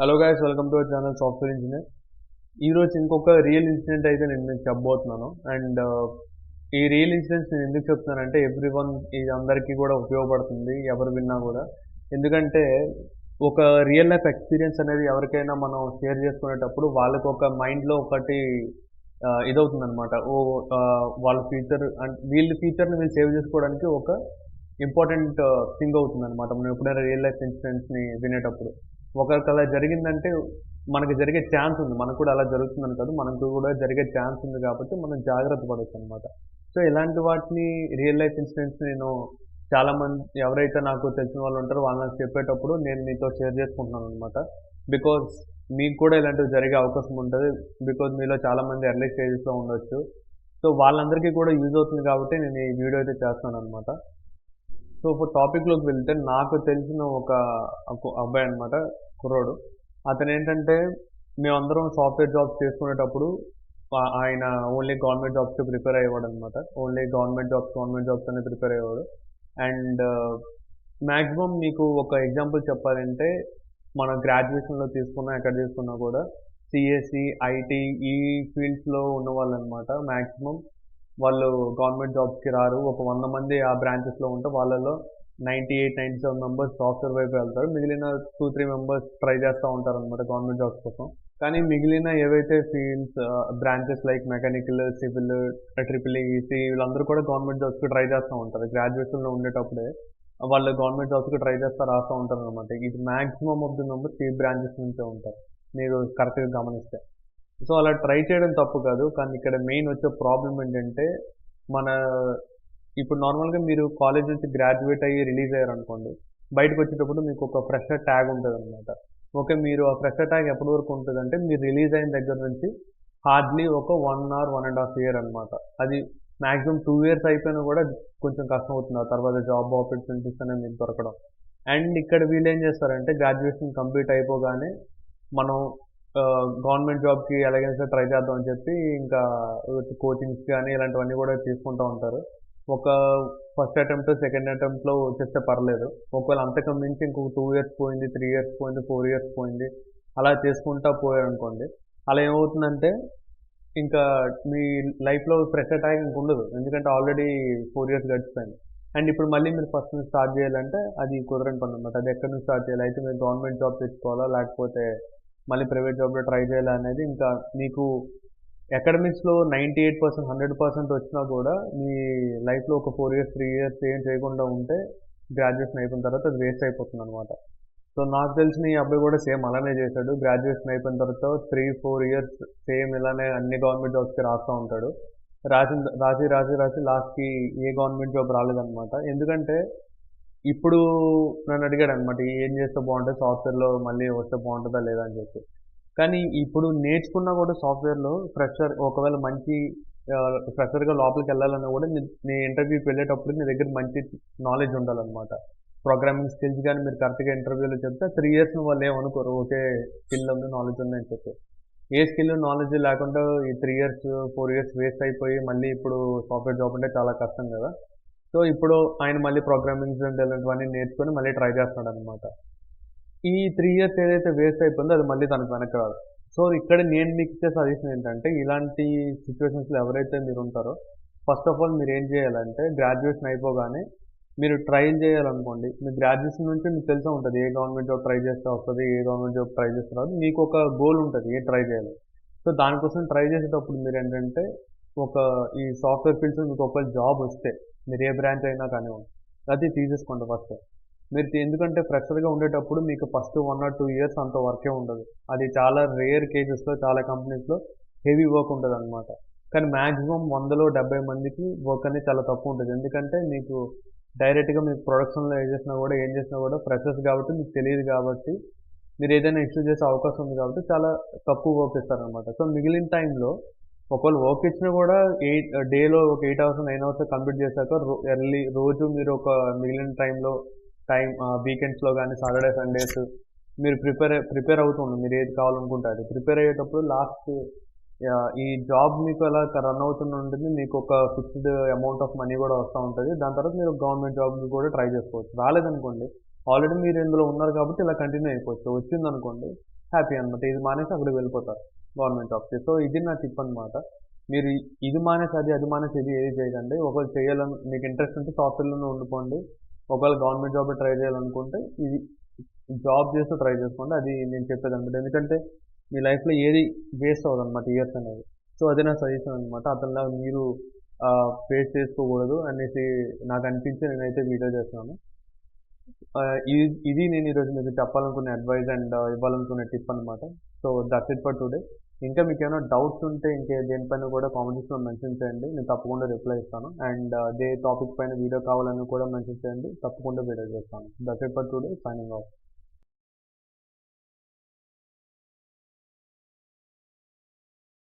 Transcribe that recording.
Hello guys, welcome to our channel software engineer. ఈరోజు ఇంకొక real incident అయితే నేను మీకు చెప్పబోతున్నాను. అండ్ ఈ రియల్ ఇన్సిడెంట్స్ నేను ఎందుకు చెప్తున్నానంటే ఇది అందరికీ కూడా ఉపయోగపడుతుంది, ఎవరు విన్నా కూడా. ఎందుకంటే ఒక రియల్ లైఫ్ ఎక్స్పీరియన్స్ అనేది ఎవరికైనా మనం షేర్ చేసుకునేటప్పుడు వాళ్ళకి ఒక మైండ్లో ఒకటి ఇదవుతుంది అనమాట. వాళ్ళ ఫ్యూచర్ అండ్ వీళ్ళ ఫ్యూచర్ని వీళ్ళు సేవ్ చేసుకోవడానికి ఒక ఇంపార్టెంట్ థింగ్ అవుతుంది అనమాట, మనం ఎప్పుడైనా రియల్ లైఫ్ ఇన్సిడెంట్స్ని వినేటప్పుడు. ఒకరికి అలా జరిగిందంటే మనకి జరిగే ఛాన్స్ ఉంది, మనకు కూడా అలా జరుగుతుందని కాదు, మనకు కూడా జరిగే ఛాన్స్ ఉంది, కాబట్టి మనం జాగ్రత్త పడవచ్చు అనమాట. సో ఇలాంటి వాటిని రియల్ లైఫ్ ఇన్సిడెంట్స్ నేను చాలామంది ఎవరైతే నాకు తెలిసిన వాళ్ళు ఉంటారో వాళ్ళని చెప్పేటప్పుడు నేను మీతో షేర్ చేసుకుంటున్నాను అనమాట. బికాజ్ మీకు కూడా ఇలాంటివి జరిగే అవకాశం ఉంటుంది. బికాజ్ మీలో చాలామంది ఎర్లీ స్టేజెస్లో ఉండొచ్చు. సో వాళ్ళందరికీ కూడా యూజ్ అవుతుంది కాబట్టి నేను ఈ వీడియో అయితే చేస్తాను అనమాట. సో ఇప్పుడు టాపిక్లోకి వెళ్తే నాకు తెలిసిన ఒక అబ్బాయి అనమాట, కుర్రోడు. అతను ఏంటంటే మేమందరం సాఫ్ట్వేర్ జాబ్స్ చేసుకునేటప్పుడు ఆయన ఓన్లీ గవర్నమెంట్ జాబ్స్కి ప్రిపేర్ అయ్యేవాడు అనమాట. ఓన్లీ గవర్నమెంట్ జాబ్స్ అనే ప్రిపేర్ అయ్యేవాడు. అండ్ మ్యాక్సిమం మీకు ఒక ఎగ్జాంపుల్ చెప్పాలంటే మన గ్రాడ్యుయేషన్లో తీసుకున్నా ఎక్కడ తీసుకున్నా కూడా సిఎస్సి, ఐటీ ఈ ఫీల్డ్స్లో ఉన్న వాళ్ళు అనమాట. మ్యాక్సిమం వాళ్ళు గవర్నమెంట్ జాబ్స్కి రారు. ఒక 100 మంది ఆ బ్రాంచెస్లో ఉంటే వాళ్ళలో 98-97 మెంబర్స్ సాఫ్ట్వేర్ వైపు వెళ్తారు. మిగిలిన 2-3 మెంబర్స్ ట్రై చేస్తూ ఉంటారు అనమాట గవర్నమెంట్ జాబ్స్ కోసం. కానీ మిగిలిన ఏవైతే fields branches like mechanical, civil, triple EC వీళ్ళందరూ కూడా గవర్నమెంట్ జాబ్స్కి ట్రై చేస్తూ ఉంటారు. గ్రాడ్యుయేషన్లో ఉండేటప్పుడే వాళ్ళు గవర్నమెంట్ జాబ్స్కి ట్రై చేస్తూ రాస్తూ ఉంటారు అనమాట. ఇది మ్యాక్సిమం ఆఫ్ ది మెంబర్స్ ఈ బ్రాంచెస్ నుంచే ఉంటారు, మీరు కరెక్ట్గా గమనిస్తే. సో అలా ట్రై చేయడం తప్పు కాదు, కానీ ఇక్కడ మెయిన్ వచ్చే ప్రాబ్లం ఏంటంటే మన ఇప్పుడు నార్మల్గా మీరు కాలేజ్ నుంచి గ్రాడ్యుయేట్ అయ్యి రిలీజ్ అయ్యారు అనుకోండి, బయటకు వచ్చేటప్పుడు మీకు ఒక ఫ్రెషర్ ట్యాగ్ ఉంటుంది అనమాట. ఓకే, మీరు ఆ ఫ్రెషర్ ట్యాగ్ ఎప్పటి వరకు ఉంటుందంటే మీరు రిలీజ్ అయిన దగ్గర నుంచి హార్డ్లీ ఒక 1 or 1.5 year అనమాట. అది మ్యాక్సిమం 2 years అయిపోయినా కూడా కొంచెం కష్టం అవుతుంది ఆ తర్వాత జాబ్ ఆపర్చునిటీస్ అనేది మీకు దొరకడం. అండ్ ఇక్కడ వీళ్ళు ఏం చేస్తారంటే గ్రాడ్యుయేషన్ కంప్లీట్ అయిపోగానే మనం గవర్నమెంట్ జాబ్కి ఎలాగైనా ట్రై చేద్దాం అని చెప్పి ఇంకా కోచింగ్స్ కానీ ఇలాంటివన్నీ కూడా తీసుకుంటూ ఉంటారు. ఒక ఫస్ట్ అటెంప్ట్, సెకండ్ అటెంప్ట్లో వచ్చేస్తే పర్లేదు. ఒకవేళ అంతకు మించి ఇంకొక 2 years పోయింది, 3 years పోయింది, 4 years పోయింది, అలా చేసుకుంటా పోయారనుకోండి, అలా ఏమవుతుందంటే ఇంకా మీ లైఫ్లో ఫ్రెషర్ ట్యాగ్ ఇంక ఉండదు. ఎందుకంటే ఆల్రెడీ 4 years గడిచిపోయింది. అండ్ ఇప్పుడు మళ్ళీ మీరు ఫస్ట్ నుంచి స్టార్ట్ చేయాలంటే అది కుదరని పని అనమాట. అది ఎక్కడి నుంచి స్టార్ట్ చేయాలి, అయితే మీరు గవర్నమెంట్ జాబ్ తెచ్చుకోవాలా లేకపోతే మళ్ళీ ప్రైవేట్ జాబ్లో ట్రై చేయాలా అనేది ఇంకా మీకు అకాడమిక్స్లో 98%, 100% వచ్చినా కూడా మీ లైఫ్లో ఒక 4 years, 3 years ఏం చేయకుండా ఉంటే గ్రాడ్యుయేషన్ అయిపోయిన తర్వాత అది వేస్ట్ అయిపోతుంది అనమాట. సో నాకు తెలిసిన ఈ అబ్బాయి కూడా సేమ్ అలానే చేశాడు. గ్రాడ్యుయేషన్ అయిపోయిన తర్వాత 3-4 years సేమ్ ఇలానే అన్ని గవర్నమెంట్ జాబ్స్కి రాస్తూ ఉంటాడు. రాసి లాస్ట్కి ఏ గవర్నమెంట్ జాబ్ రాలేదన్నమాట. ఎందుకంటే ఇప్పుడు నన్ను అడిగాడు అనమాట, ఏం చేస్తే బాగుంటుంది, సాఫ్ట్వేర్లో మళ్ళీ వస్తే బాగుంటుందా లేదా అని చెప్పి. కానీ ఇప్పుడు నేర్చుకున్నా కూడా సాఫ్ట్వేర్లో ఒకవేళ మంచి ఫ్రెషర్గా లోపలికి వెళ్ళాలన్నా కూడా నీ ఇంటర్వ్యూకి వెళ్ళేటప్పుడు నీ దగ్గర మంచి నాలెడ్జ్ ఉండాలన్నమాట. ప్రోగ్రామింగ్ స్కిల్స్ కానీ మీరు కరెక్ట్గా ఇంటర్వ్యూలో చెప్తే 3 years వాళ్ళు ఏమనుకోరు, ఓకే స్కిల్ ఉంది, నాలెడ్జ్ ఉంది అని చెప్పి. ఏ స్కిల్, నాలెడ్జ్ లేకుండా ఈ 3 years, 4 years వేస్ట్ అయిపోయి మళ్ళీ ఇప్పుడు సాఫ్ట్వేర్ జాబ్ అంటే చాలా కష్టం కదా. సో ఇప్పుడు ఆయన మళ్ళీ ప్రోగ్రామింగ్స్ అంటే ఇలాంటివన్నీ నేర్చుకొని మళ్ళీ ట్రై చేస్తున్నాడు అనమాట. ఈ 3 years ఏదైతే వేస్ట్ అయిపోయిందో అది మళ్ళీ తనకు వెనక్కి రాదు. సో ఇక్కడ నేను మీకు ఇచ్చే సజెషన్ ఏంటంటే ఇలాంటి సిచ్యువేషన్స్లో ఎవరైతే మీరు ఉంటారో ఫస్ట్ ఆఫ్ ఆల్ మీరు ఏం చేయాలంటే గ్రాడ్యుయేషన్ అయిపోగానే మీరు ట్రైల్ చేయాలనుకోండి. మీ గ్రాడ్యుయేషన్ నుంచి మీకు తెలిసే ఉంటుంది ఏ గవర్నమెంట్ జాబ్ ట్రై చేస్తే వస్తుంది, ఏ గవర్నమెంట్ జాబ్ ట్రై చేస్తే రాదు. మీకు ఒక గోల్ ఉంటుంది ఏ ట్రై చేయాలి. సో దానికోసం ట్రై చేసేటప్పుడు మీరు ఏంటంటే ఈ సాఫ్ట్వేర్ ఫీల్డ్స్లో మీకు ఒకవేళ జాబ్ వస్తే మీరు ఏ బ్రాంచ్ అయినా కానివ్వండి అది తీసేసుకోండి ఫస్ట్. మీరు ఎందుకంటే ఫ్రెషర్గా ఉండేటప్పుడు మీకు ఫస్ట్ 1 or 2 years అంత వర్కే ఉండదు. అది చాలా రేర్ కేసెస్లో చాలా కంపెనీస్లో హెవీ వర్క్ ఉంటుంది అనమాట. కానీ మ్యాక్సిమం 100లో 70 మందికి వర్క్ అనేది చాలా తక్కువ ఉంటుంది. ఎందుకంటే మీకు డైరెక్ట్గా మీకు ప్రొడక్షన్లో ఏం చేసినా కూడా ఫ్రెషర్స్ కాబట్టి మీకు తెలియదు, కాబట్టి మీరు ఏదైనా ఇష్యూ చేసే అవకాశం ఉంది కాబట్టి చాలా తక్కువ వర్క్ ఇస్తారనమాట. సో మిగిలిన టైంలో ఒకవేళ వర్క్ ఇచ్చినా కూడా డేలో ఒక 8 hours 9 hours కంప్లీట్ చేశాక రోజు మీరు ఒక మిగిలిన వీకెండ్స్లో కానీ సాటర్డే సండేస్ మీరు ప్రిపేర్ అవుతుండండి. మీరు ఏది కావాలనుకుంటే అది ప్రిపేర్ అయ్యేటప్పుడు లాస్ట్ ఈ జాబ్ మీకు అలా రన్ అవుతూనే ఉంటుంది. మీకు ఒక ఫిక్స్డ్ అమౌంట్ ఆఫ్ మనీ కూడా వస్తూ ఉంటుంది. దాని తర్వాత మీరు గవర్నమెంట్ జాబ్ కూడా ట్రై చేసుకోవచ్చు. రాలేదనుకోండి, ఆల్రెడీ మీరు ఇందులో ఉన్నారు కాబట్టి ఇలా కంటిన్యూ అయిపోవచ్చు. వచ్చిందనుకోండి హ్యాపీ అనమాట. ఇది మానేసి అక్కడికి వెళ్ళిపోతారు గవర్నమెంట్ జాబ్‌కి. సో ఇది నా టిప్ అనమాట. మీరు ఇది మానేసి అది మానేసి ఇది ఏది చేయకండి. ఒకవేళ చేయాలని మీకు ఇంట్రెస్ట్ ఉంటే సాఫ్ట్‌వేర్‌లోనే ఉండిపోండి. ఒకవేళ గవర్నమెంట్ జాబ్ ట్రై చేయాలనుకుంటే ఇది జాబ్ చేస్తూ ట్రై చేసుకోండి. అది నేను చెప్పేదనమాట. ఎందుకంటే మీ లైఫ్‌లో ఏది వేస్ట్ అవ్వదనమాట ఇయర్స్ అనేవి. సో అది నా సజెషన్ అనమాట. అతనిలాగా మీరు వేస్ట్ చేసుకోకూడదు అనేసి నాకు అనిపించి నేనైతే వీడియో చేస్తున్నాను. ఇది నేను ఈరోజు మీకు చెప్పాలనుకునే అడ్వైస్ అండ్ ఇవ్వాలనుకునే టిప్ అనమాట. So that's it for today. ఇంకా మీకేమైనా డౌట్స్ ఉంటే దేనిపైన కూడా కామెంట్ సెక్షన్‌లో మెన్షన్ చేయండి. నేను తప్పకుండా రిప్లై ఇస్తాను. అండ్ అదే టాపిక్ పైన వీడియో కావాలని కూడా మెన్షన్ చేయండి. తప్పకుండా వీడియో చేస్తాను. That's it for today. Signing off.